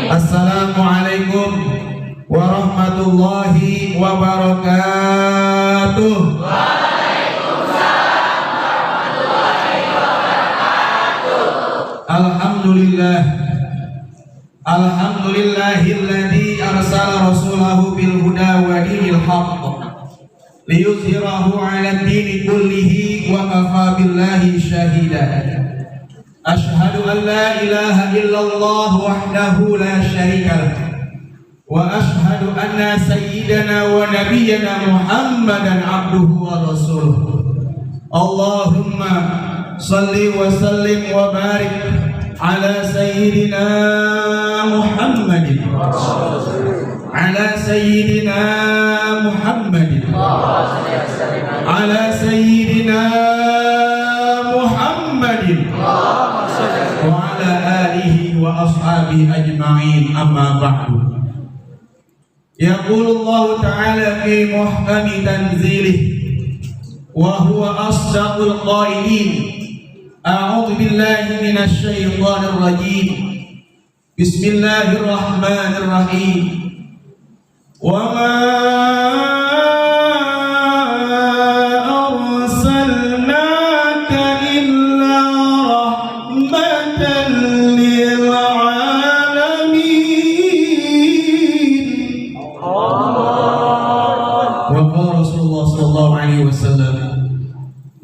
Assalamualaikum warahmatullahi wabarakatuh. Waalaikumsalam warahmatullahi wabarakatuh. Alhamdulillah, alhamdulillahilladzi arsala rasulahu bil huda wa dinil haqq liyuzhirahu 'ala ad-dini kullihi wa kafa billahi shahida. Ashhadu an la ilaha illallah wahdahu la syarika lah wa ashhadu anna sayyidana wa nabiyyana Muhammadan abduhu wa rasuluh. Allahumma salli wa sallim wa barik ala sayyidina Muhammadin ala sayyidina Muhammadin ala sayyidina Muhammadin wa ala alihi wa ashabihi ajma'in, amma ba'du. Yaqulu Allah ta'ala fi muhkami tanzilih wa huwa asdaqul qailin. A'udzu billahi minasy syaithanir rajim. Bismillahirrahmanirrahim. Wa ma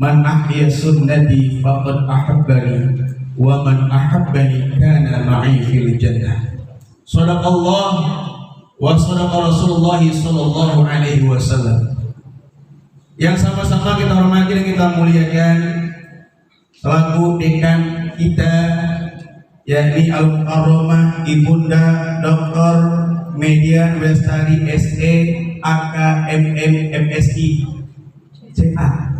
Man ahya sunnati faqad ahabbani wa man ahabbani kana ma'i fil jannah. Shadaqallah wa shadaqa Rasulullah sallallahu alaihi wasallam. Yang sama-sama kita hormati dan kita muliakan selaku dekan kita, yakni Al-Mukarramah Ibunda Dr. Median Lestari SE AKMM MSI CA.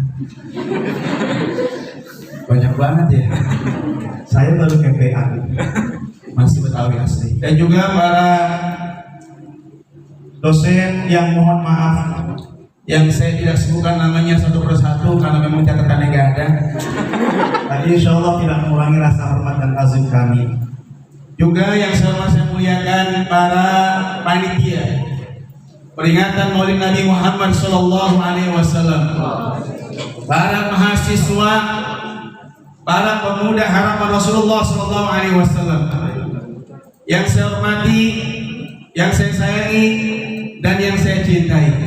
Banyak banget ya. Saya baru MPA, masih Betawi asli. Dan juga para dosen yang mohon maaf yang saya tidak sebutkan namanya satu persatu karena memang catatannya nggak ada. Tadi insya Allah tidak mengurangi rasa hormat dan azim kami. Juga yang saya muliakan para panitia peringatan Maulid Nabi Muhammad Sallallahu Alaihi Wasallam, para mahasiswa, para pemuda harapan Rasulullah Sallallahu Alaihi Wasallam. Yang saya hormati, yang saya sayangi, dan yang saya cintai.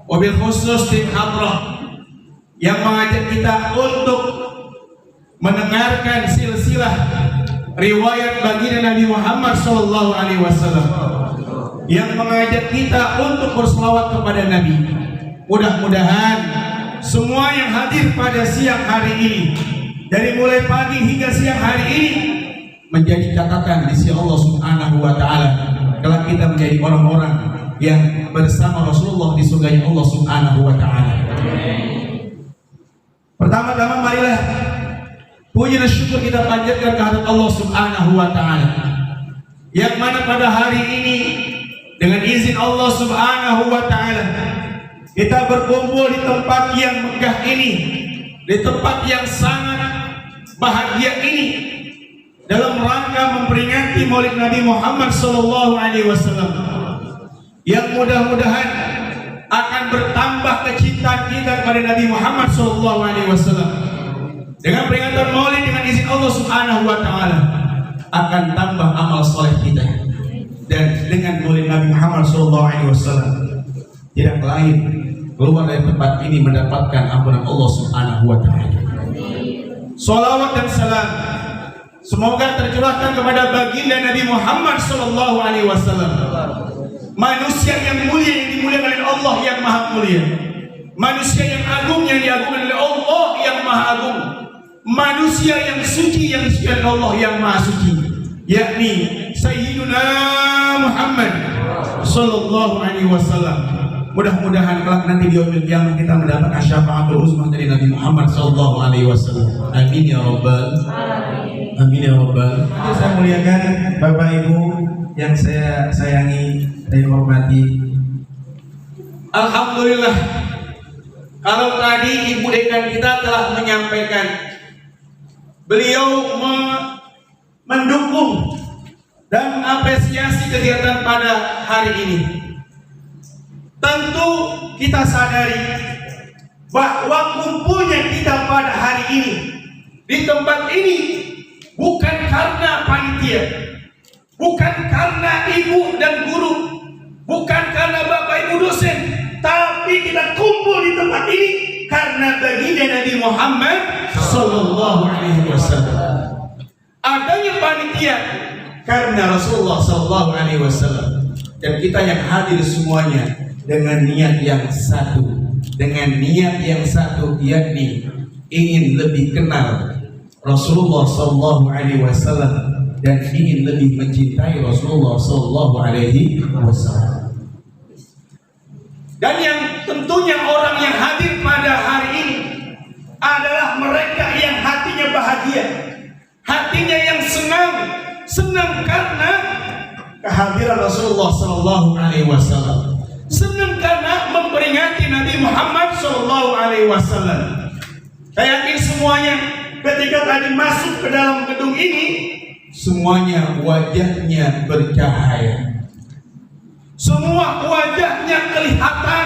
Wabil khusus tim Hadrah yang mengajak kita untuk mendengarkan silsilah riwayat baginda Nabi Muhammad Sallallahu Alaihi Wasallam, yang mengajak kita untuk berselawat kepada Nabi. Mudah-mudahan semua yang hadir pada siang hari ini, dari mulai pagi hingga siang hari ini, menjadi catatan di sisi Allah Subhanahu wa Ta'ala. Kelak kita menjadi orang-orang yang bersama Rasulullah di surga Allah Subhanahu wa Ta'ala. Pertama-tama marilah puji dan syukur kita panjatkan kehadirat Allah Subhanahu wa Ta'ala, yang mana pada hari ini dengan izin Allah Subhanahu wa Ta'ala kita berkumpul di tempat yang megah ini, di tempat yang sangat bahagia ini, dalam rangka memperingati Maulid Nabi Muhammad Sallallahu Alaihi Wasallam, yang mudah-mudahan akan bertambah kecintaan kita kepada Nabi Muhammad Sallallahu Alaihi Wasallam. Dengan peringatan Maulid dengan izin Allah Subhanahu wa Ta'ala akan tambah amal soleh kita, dan dengan Maulid Nabi Muhammad Sallallahu Alaihi Wasallam tidak lain keluar dari tempat ini mendapatkan ampunan Allah Subhanahu wa Ta'ala. Salawat dan salam semoga tercurahkan kepada baginda Nabi Muhammad Sallallahu Alaihi Wasallam, manusia yang mulia yang dimuliakan oleh Allah yang maha mulia, manusia yang agung yang diagungkan oleh Allah yang maha agung, manusia yang suci yang disucikan oleh Allah yang maha suci, yakni Sayyiduna Muhammad Sallallahu Alaihi Wasallam. Mudah-mudahan kelak nanti di yaumil qiyamah kita mendapat syafaatul uzma dari Nabi Muhammad Sallallahu Alaihi Wasallam. Amin ya rabbal alamin. Amin ya rabbal. Saya muliakan Bapak Ibu yang saya sayangi dan hormati. Alhamdulillah, kalau tadi Ibu Dekan kita telah menyampaikan, beliau mendukung dan mengapresiasi kegiatan pada hari ini. Tentu kita sadari bahwa kumpulnya kita pada hari ini di tempat ini bukan karena panitia, bukan karena ibu dan guru, bukan karena bapak ibu dosen, tapi kita kumpul di tempat ini karena baginda Nabi Muhammad sallallahu alaihi wasallam. Adanya panitia karena Rasulullah sallallahu alaihi wasallam, dan kita yang hadir semuanya dengan niat yang satu, yakni ingin lebih kenal Rasulullah sallallahu alaihi wasallam dan ingin lebih mencintai Rasulullah sallallahu alaihi wasallam. Dan yang tentunya orang yang hadir pada hari ini adalah mereka yang hatinya bahagia, hatinya yang senang karena kehadiran Rasulullah sallallahu alaihi wasallam, senang karena memperingati Nabi Muhammad sallallahu alaihi wasallam. Saya yakin semuanya ketika tadi masuk ke dalam gedung ini, semuanya wajahnya bercahaya, semua wajahnya kelihatan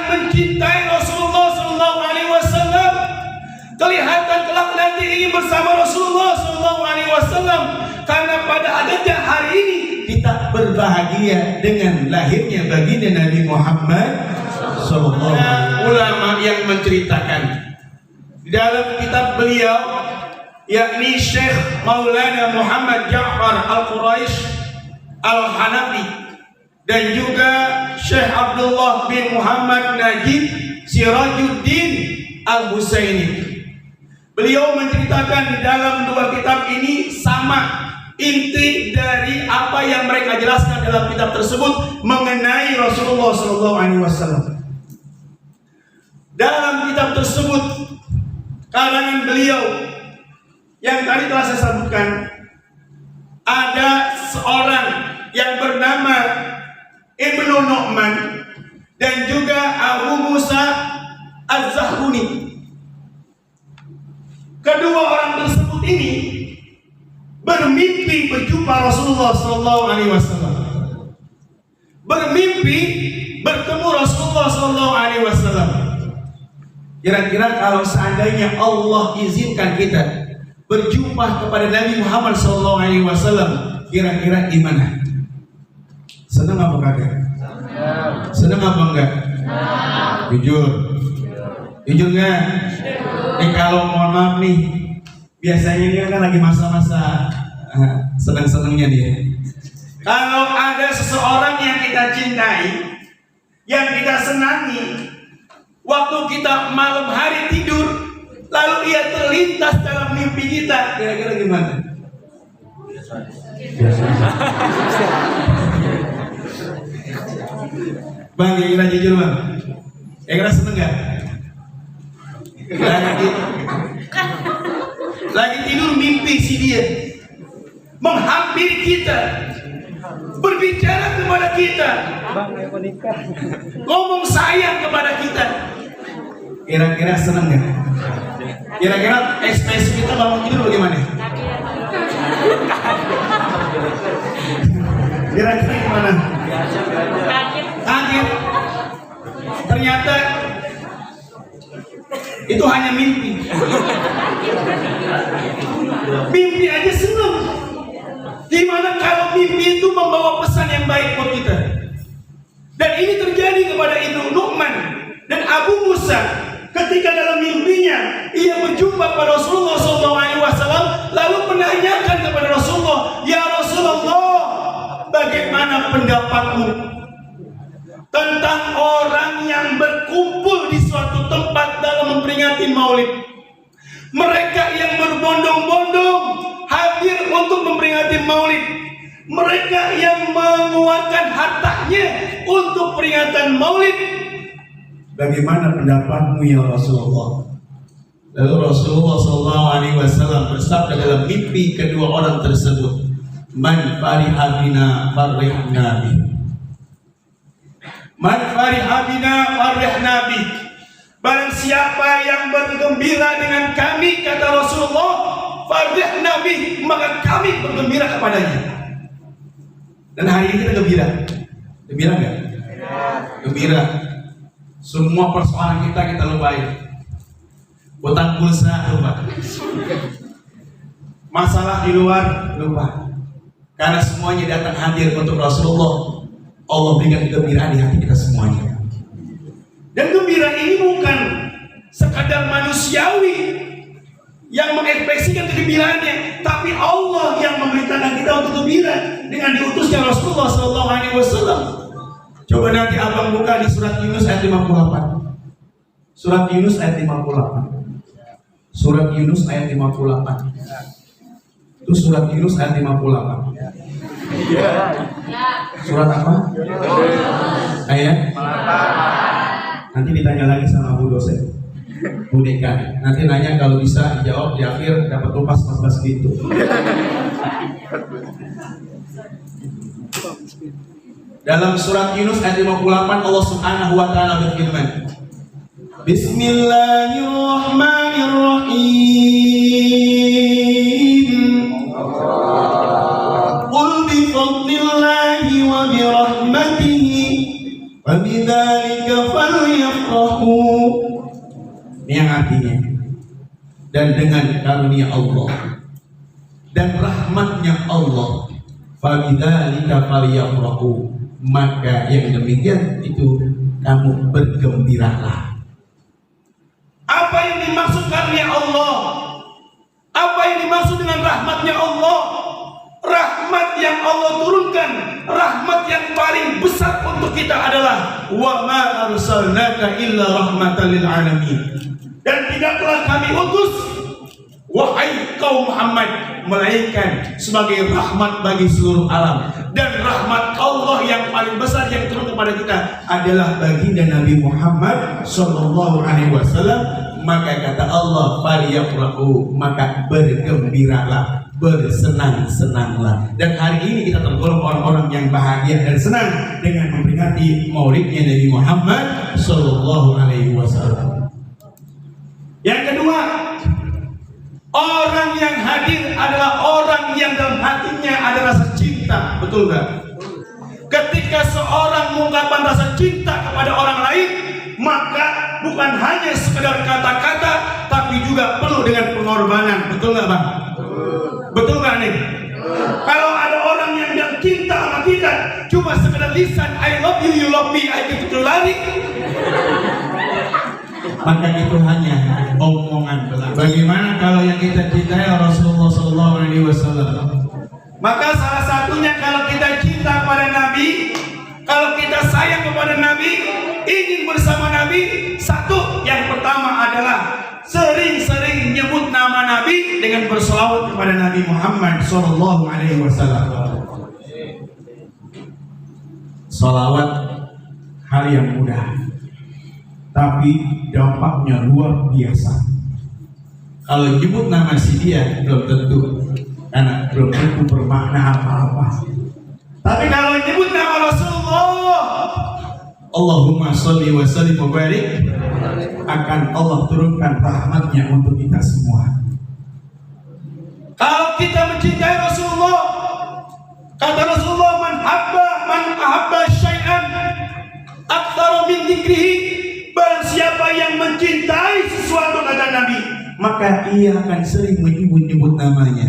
mencintai Rasulullah sallallahu alaihi wasallam, kelihatan kelak nanti ingin bersama Rasulullah sallallahu alaihi wasallam, karena pada adanya hari ini kita berbahagia dengan lahirnya baginda Nabi Muhammad sallallahu alaihi wasallam. Ulama yang menceritakan di dalam kitab beliau, yakni Syekh Maulana Muhammad Ja'far Al-Quraish Al-Hanafi dan juga Syekh Abdullah bin Muhammad Najib Sirajuddin Al-Husaini. Beliau menceritakan di dalam dua kitab ini sama inti dari apa yang mereka jelaskan dalam kitab tersebut mengenai Rasulullah SAW. Dalam kitab tersebut, karangan beliau yang tadi telah saya sebutkan, ada seorang yang bernama Ibnu Nu'man dan juga Abu Musa Az-Zahruni. Kedua orang tersebut ini bermimpi berjumpa Rasulullah SAW, bermimpi bertemu Rasulullah SAW. Kira-kira kalau seandainya Allah izinkan kita berjumpa kepada Nabi Muhammad SAW, kira-kira gimana? Senang apa kagak? Senang apa enggak? Jujur nggak? Nih kalau mohon maaf nih, biasanya dia kan lagi masa-masa senang-senangnya dia. Kalau ada seseorang yang kita cintai, yang kita senangi, waktu kita malam hari tidur, lalu ia terlintas dalam mimpi kita, kira-kira gimana? Bang, kira-kira jujur bang, kira-kira seneng gak? Lagi tidur mimpi si dia menghampiri kita, berbicara kepada kita, ngomong sayang kepada kita. Kira-kira seneng gak? Kira-kira ekspresi kita bangun tidur bagaimana? Kira-kira gimana? Kaget. Ternyata itu hanya mimpi. Mimpi aja seneng. Gimana kalau mimpi itu membawa pesan yang baik buat kita? Dan ini terjadi kepada Ibnu Nu'man dan Abu Musa ketika dalam mimpinya ia berjumpa pada Rasulullah SAW, lalu menanyakan kepada Rasulullah, "Ya Rasulullah, bagaimana pendapatmu tentang orang yang berkumpul di suatu tempat dalam memperingati Maulid? Mereka yang berbondong-bondong hadir untuk memperingati Maulid, mereka yang mengeluarkan hartanya untuk peringatan Maulid. Bagaimana pendapatmu ya Rasulullah?" Lalu Rasulullah SAW bersabda dalam mimpi kedua orang tersebut, "Man fariha bina farihna bih. Man fariha bina farihna bih." Barang siapa yang bergembira dengan kami, kata Rasulullah, farihna bih, maka kami bergembira kepadanya. Dan hari ini kita gembira. Gembira enggak? Gembira. Semua persoalan kita lupain. Utang pulsa lupa. Masalah di luar lupa. Karena semuanya datang hadir untuk Rasulullah. Allah berikan kegembiraan di hati kita semuanya. Dan gembira ini bukan sekadar manusiawi yang mengekspresikan kegembiraannya, tapi Allah yang memerintahkan kita untuk gembira dengan diutusnya Rasulullah SAW. Coba nanti abang buka di surat Yunus ayat 58. Surat Yunus ayat 58. Surat Yunus ayat 58. Itu surat Yunus ayat 58. Surat apa? Ayat? Nanti ditanya lagi sama Bu dosen, Bu Dekan. Nanti nanya, kalau bisa dijawab di akhir dapat lupas 14 gitu. Dalam surat Yunus ayat 58 Allah Subhanahu wa taala berfirman, Bismillahirrahmanirrahim. Qul bi fadlillahi wa bi rahmatihi wa bidzalika falyafrahu. Ini yang artinya, dan dengan karunia Allah dan rahmatnya Allah, fa bidzalika falyafrahu, maka yang demikian itu kamu bergembiralah. Apa yang dimaksud karunia Allah? Apa yang dimaksud dengan rahmatnya Allah? Rahmat yang Allah turunkan, rahmat yang paling besar untuk kita adalah wa ma arsalnaka illa rahmatan lil alamin. Dan tidaklah kami utus wahai kaum Muhammad melainkan sebagai rahmat bagi seluruh alam. Dan rahmat Allah yang paling besar yang turun kepada kita adalah baginda Nabi Muhammad sallallahu alaihi wasallam. Maka kata Allah, "Falyafrahu", maka bergembiralah, bersenang-senanglah. Dan hari ini kita tergolong orang-orang yang bahagia dan senang dengan memperingati maulidnya Nabi Muhammad sallallahu alaihi wasallam. Yang kedua, orang yang hadir adalah orang yang dalam hatinya ada rasa cinta, betul gak? Ketika seorang mengungkapkan rasa cinta kepada orang lain, maka bukan hanya sekedar kata-kata, tapi juga perlu dengan pengorbanan, betul gak Bang? Betul gak nih? Kalau ada orang yang cinta sama kita, cuma sekedar lisan, I love you, you love me, I gitu lari, maka itu hanya omongan belaka. Bagaimana kalau yang kita cintai Rasulullah SAW? Maka salah satunya kalau kita cinta kepada Nabi, kalau kita sayang kepada Nabi, ingin bersama Nabi, satu yang pertama adalah sering-sering nyebut nama Nabi dengan berselawat kepada Nabi Muhammad SAW. Salawat hal yang mudah, tapi dampaknya luar biasa. Kalau nyebut nama si dia belum tentu, karena belum tentu bermakna apa-apa. Tapi kalau nyebut nama Rasulullah, Allahumma sholli wa sallim wa barik, akan Allah turunkan rahmatnya untuk kita semua. Kalau kita mencintai Rasulullah, kata Rasulullah, man ahabba syai'an aktsara min dzikrihi, barang siapa yang mencintai sesuatu, kata Nabi, maka ia akan sering menyebut-nyebut namanya.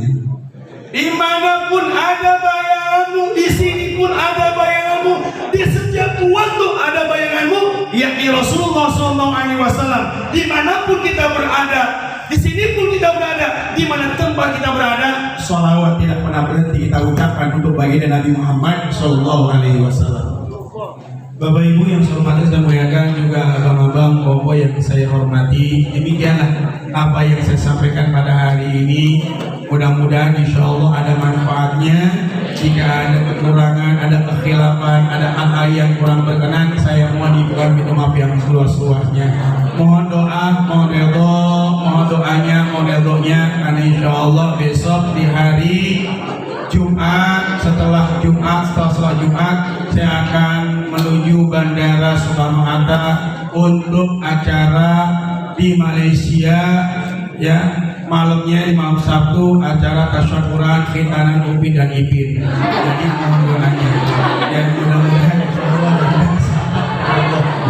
Dimanapun ada bayanganmu, di sini pun ada bayanganmu, di setiap waktu ada bayanganmu, yakni Rasulullah SAW. Dimanapun kita berada, di sini pun kita berada, di mana tempat kita berada, sholawat tidak pernah berhenti kita ucapkan untuk baginda Nabi Muhammad SAW. Bapak Ibu yang saya hormati dan muliakan, juga abang-abang, bapak yang saya hormati, demikianlah apa yang saya sampaikan pada hari ini. Mudah-mudahan insya Allah ada manfaatnya. Jika ada kekurangan, ada kekhilafan, ada hal-hal yang kurang berkenan, saya mohon minta maaf yang seluas-luasnya. Mohon doa, mohon redho, mohon doanya, mohon redhonya, karena insya Allah besok di hari Jumat, setelah sholat Jumat, saya akan menuju Bandara Soekarno-Hatta untuk acara di Malaysia, ya, malamnya di malam Sabtu acara tasyakuran khitanan Upin dan Ipin. Jadi mohon doanya dan mudah-mudahan Allah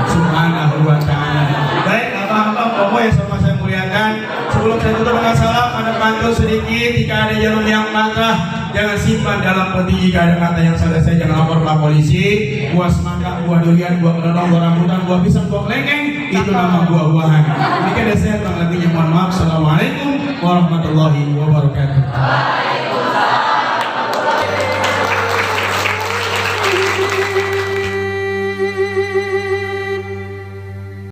Subhanahu wa ta'ala. Baik, abang-abang Bobo yang sama saya muliakan, sebelum saya tutup dengan salam, ada pantun sedikit. Jika ada jarum yang patah, jangan simpan dalam peti. Jika ada kata yang salah, saya jangan lapor ke polisi. Buah semangka, buah durian, buah kelelong, buah rambutan, buah pisang, buah kelengkeng, itu nama buah-buahan. Demikian dari saya, kurang lebihnya mohon maaf. Assalamualaikum warahmatullahi wabarakatuh.